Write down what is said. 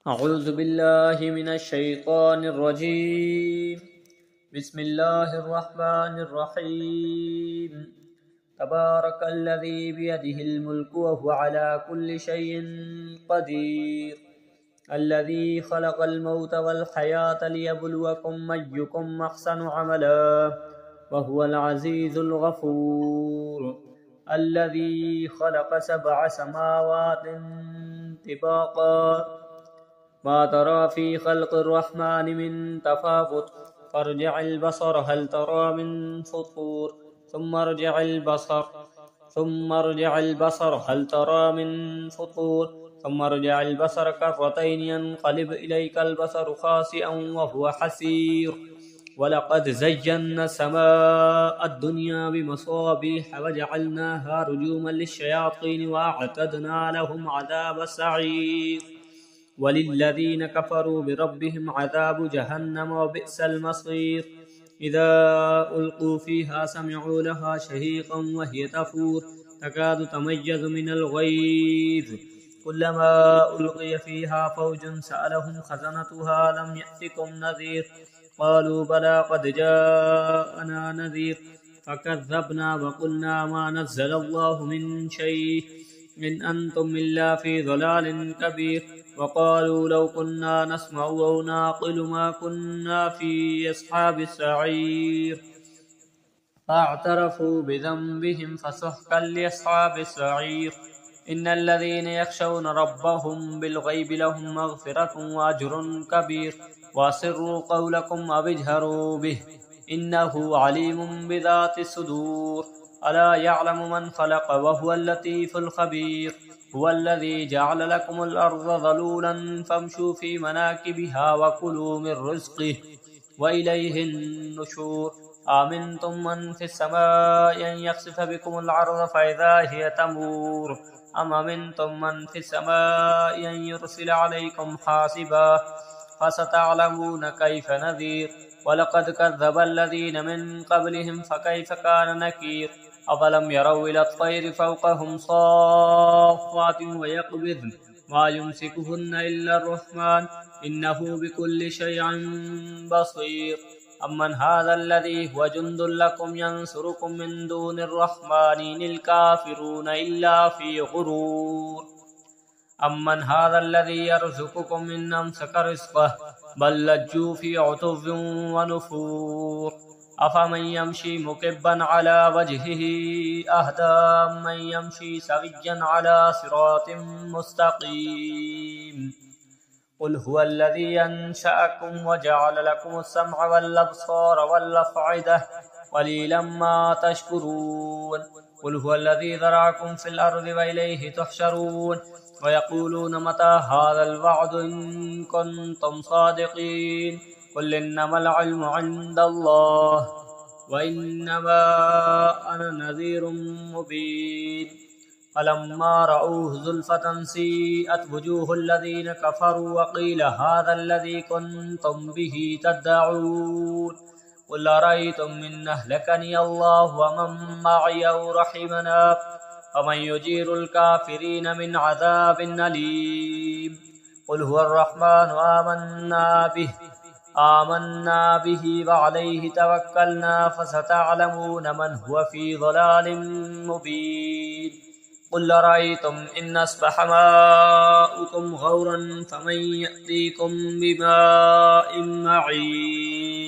अऊज़ु बिल्लाहि मिनश शैतानिर रजीम। बिस्मिल्लाहिर रहमानिर रहीम। तबारकल्लज़ी बियदिहिल मुल्कु व हुवा अला कुल्लि शैइन क़दीर। अल्लज़ी खलक़ल मौत वल हयात लियब्लुवकुम अय्युकुम अहसनु अमला व हुवल अज़ीज़ुल गफ़ूर। अल्लज़ी खलक़ सबअ समावातिन तिबाक़ा मा तरा फ़ी ख़ल्क़िर रहमानि मिन तफ़ावुत फ़र्जिअल बसर हल तरा मिन फ़ुतूर सुम्मा अर्जिअल बसर हल तरा मिन फ़ुतूर सुम्मा अर्जिअल बसर कर्रतैनि यन्क़लिब इलैकल बसरु ख़ासिअन व हुवा हसीर। वलक़द ज़य्यन्ना समाअ दुनिया बिमसाबिह वजअलनाहा रुजूमन लिश्शयातीन वअअतदना लहुम अज़ाब सईर। वलिल्लज़ीन कफ़रू बिरब्बिहिम अज़ाबु जहन्नम व बिअसल मसीर। इज़ा उल्क़ू फ़ीहा समिअू लहा शहीक़न व हिय तफ़ूर तकादु तमय्यज़ु मिनल ग़ैज़ कुल्लमा उल्क़िय फ़ीहा फ़ौजुन सअलहुम ख़ज़नतुहा अलम यअतिकुम नज़ीर क़ालू बला क़द जाअना नज़ीर फ़कज़्ज़बना व क़ुल्ना मा नज़्ज़लल्लाहु मिन शै'इन इन अंतुम इल्ला फ़ी ज़लालिन कबीर। वक़ालू लौ कुन्ना नस्मअु औ नाक़िलु मा कुन्ना फ़ी अस्हाबिस सईर। फ़अअतरफ़ू बिज़ंबिहिम फ़सुहक़न लिअस्हाबिस सईर। इन्नल्लज़ीन यख़शौन रब्बहुम बिलग़ैबि लहुम मग़फ़िरतुन व अज्रुन कबीर। वअसिर्रू क़ौलकुम अव इजहरू बिहि इन्नहु अलीमुम बिज़ातिस सुदूर। अला यअलमु मन ख़लक़ व हुवल लतीफ़ुल ख़बीर। हुवल्लज़ी जअल लकुमुल अर्ज़ ज़लूलन फ़म्शू फ़ी मनाकिबिहा व कुलू मिर रिज़्क़िहि व इलैहिन नुशूर। आमिनतुम मन फ़िस समाइ अन यख़सिफ़ बिकुमुल अर्ज़ फ़इज़ा हिय तमूर अम अमिनतुम मन फ़िस समाइ अन युरसिल अलैकुम हासिबा फ़सतअलमून कैफ़ नज़ीर। वलक़द कज़्ज़बल्लज़ीन मिन क़ब्लिहिम फ़कैफ़ कान नकीर। अफ़लम यरौ इलत तैरि फ़ौक़हुम साफ़्फ़ातिन व यक़बिज़न मा युमसिकुहुन्ना इल्लर रहमान इन्नहु बिकुल्लि शैइन बसीर। अम्मन हाज़ल्लज़ी हुवा जुन्दुन लकुम यंसुरुकुम मिन दूनिर रहमानि इनिल काफ़िरून इल्ला फ़ी ग़ुरूर। अम्मन हाज़ल्लज़ी यर्ज़ुक़ुकुम इन अमसक रिज़्क़ह बल लज्जू फ़ी उतुव्विन व नुफ़ूर। अफ़मन यमशी मुकिब्बन अला वजहिही अहदा अम्मन यमशी सविय्यन अला सिरातिन मुस्तक़ीम। क़ुल हुवल्लज़ी अंशअकुम व जअल लकुमुस समअ वल अब्सार वल अफ़इदह क़लीलन मा तशकुरून। क़ुल हुवल्लज़ी ज़रअकुम फ़िल अर्ज़ि व इलैहि तुहशरून। व यक़ूलून मता हाज़ल वअदु इन कुन्तुम सादिक़ीन। क़ुल इन्नमल इल्मु इन्दल्लाह व इन्नमा अना नज़ीरुम मुबीन। फलम्मा रअूहु ज़ुल्फ़तन सीअत वुजूहुल्लज़ीन कफ़रू व क़ील हाज़ल्लज़ी कुन्तुम बिही तद्दअून। क़ुल अरअय्तुम इन अह्लकनी अल्लाहु व मन मअय औ रहिमना फमन युजीरुल काफ़िरीन मिन अज़ाबिन अलीम। क़ुल हुवर रहमानु आमन्ना बिही व अलैहि तवक्कलना फसतअलमून मन हुवा फ़ी ज़लालिन मुबीन। क़ुल अरअय्तुम इन अस्बह माउकुम गौरन फमन यअतीकुम बिमाइन मईन।